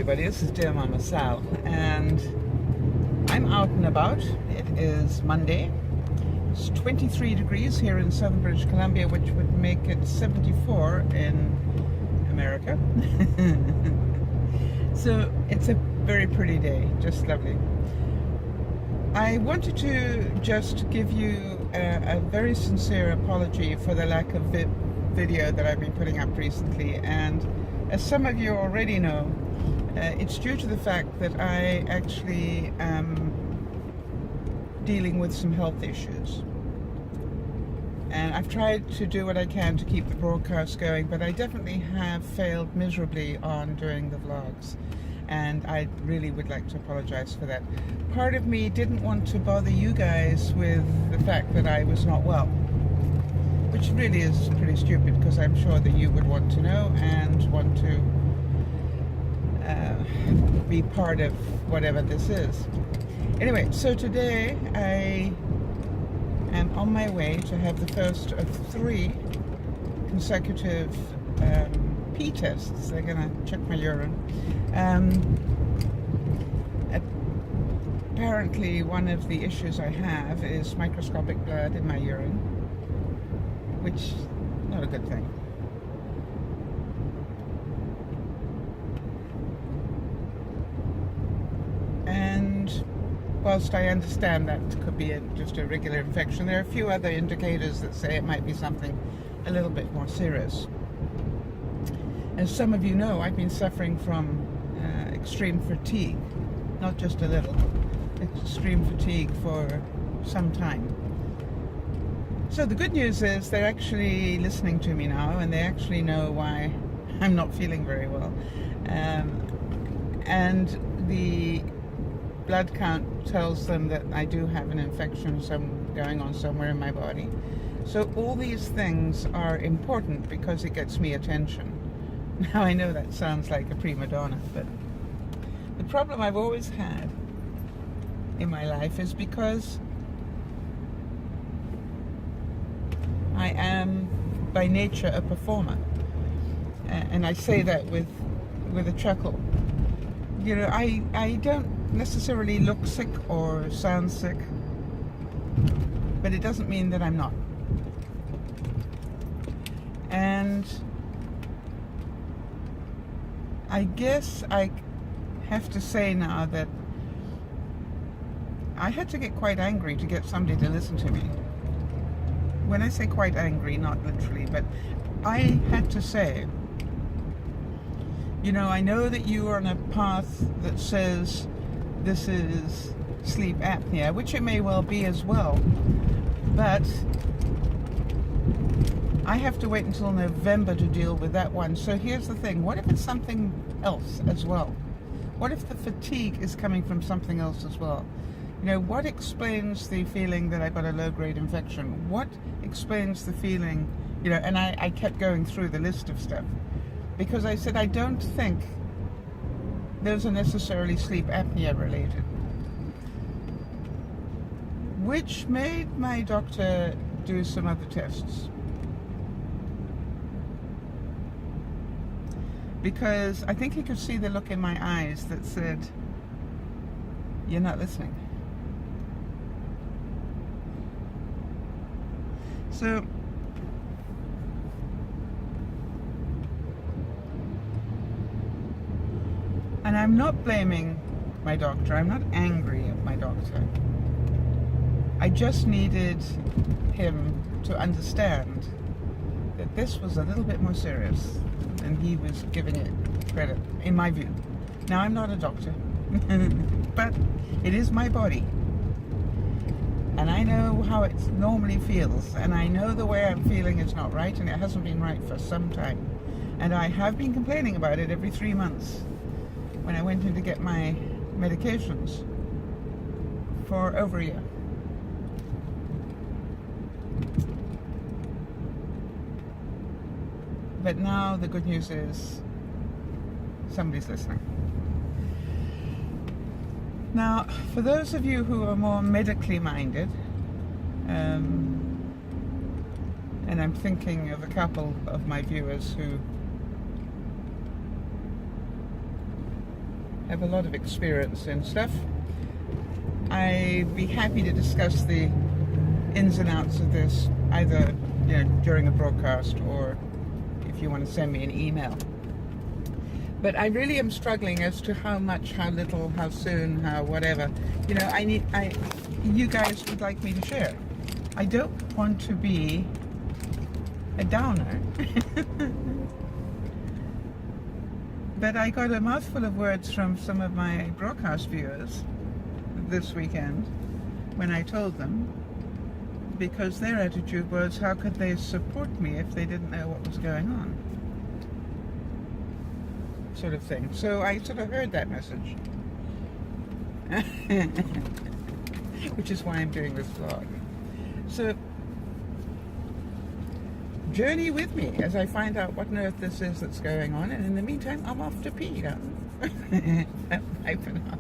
everybody, this is DearMamaSal, and I'm out and about. It is Monday. It's 23 degrees here in southern British Columbia, which would make it 74 in America. So it's a very pretty day, just lovely. I wanted to just give you a very sincere apology for the lack of video that I've been putting up recently, and as some of you already know, it's due to the fact that I actually am dealing with some health issues. And I've tried to do what I can to keep the broadcast going, but I definitely have failed miserably on doing the vlogs. And I really would like to apologize for that. Part of me didn't want to bother you guys with the fact that I was not well, which really is pretty stupid, because I'm sure that you would want to know and want to be part of whatever this is. Anyway, so today I am on my way to have the first of 3 consecutive pee tests. They're gonna check my urine. Apparently one of the issues I have is microscopic blood in my urine, which is not a good thing. And whilst I understand that could be just a regular infection, there are a few other indicators that say it might be something a little bit more serious. As some of you know, I've been suffering from extreme fatigue, not just a little, extreme fatigue for some time. So the good news is they're actually listening to me now, and they actually know why I'm not feeling very well. And the blood count tells them that I do have an infection going on somewhere in my body. So all these things are important because it gets me attention. Now I know that sounds like a prima donna, but the problem I've always had in my life is because I am by nature a performer, and I say that with a chuckle. You know, I don't necessarily look sick or sound sick, but it doesn't mean that I'm not. And I guess I have to say now that I had to get quite angry to get somebody to listen to me. When I say quite angry, not literally, but I had to say, you know, I know that you are on a path that says this is sleep apnea, which it may well be as well, but I have to wait until November to deal with that one. So here's the thing, what if it's something else as well? What if the fatigue is coming from something else as well? You know, what explains the feeling that I got a low-grade infection? What explains the feeling, you know, and I kept going through the list of stuff, because I said I don't think those are necessarily sleep apnea related, which made my doctor do some other tests. Because I think he could see the look in my eyes that said, you're not listening. So and I'm not blaming my doctor, I'm not angry at my doctor. I just needed him to understand that this was a little bit more serious than he was giving it credit, in my view. Now, I'm not a doctor, but it is my body. And I know how it normally feels, and I know the way I'm feeling is not right, and it hasn't been right for some time. And I have been complaining about it every 3 months when I went in to get my medications for over a year. But now the good news is somebody's listening. Now, for those of you who are more medically minded, and I'm thinking of a couple of my viewers who have a lot of experience in stuff. I'd be happy to discuss the ins and outs of this, either during a broadcast or if you want to send me an email. But I really am struggling as to how much, how little, how soon, how whatever. You guys would like me to share. I don't want to be a downer. But I got a mouthful of words from some of my broadcast viewers this weekend when I told them, because their attitude was, how could they support me if they didn't know what was going on? Sort of thing. So I sort of heard that message. Which is why I'm doing this vlog. So journey with me as I find out what on earth this is that's going on, and in the meantime I'm off to pee. Bye for now.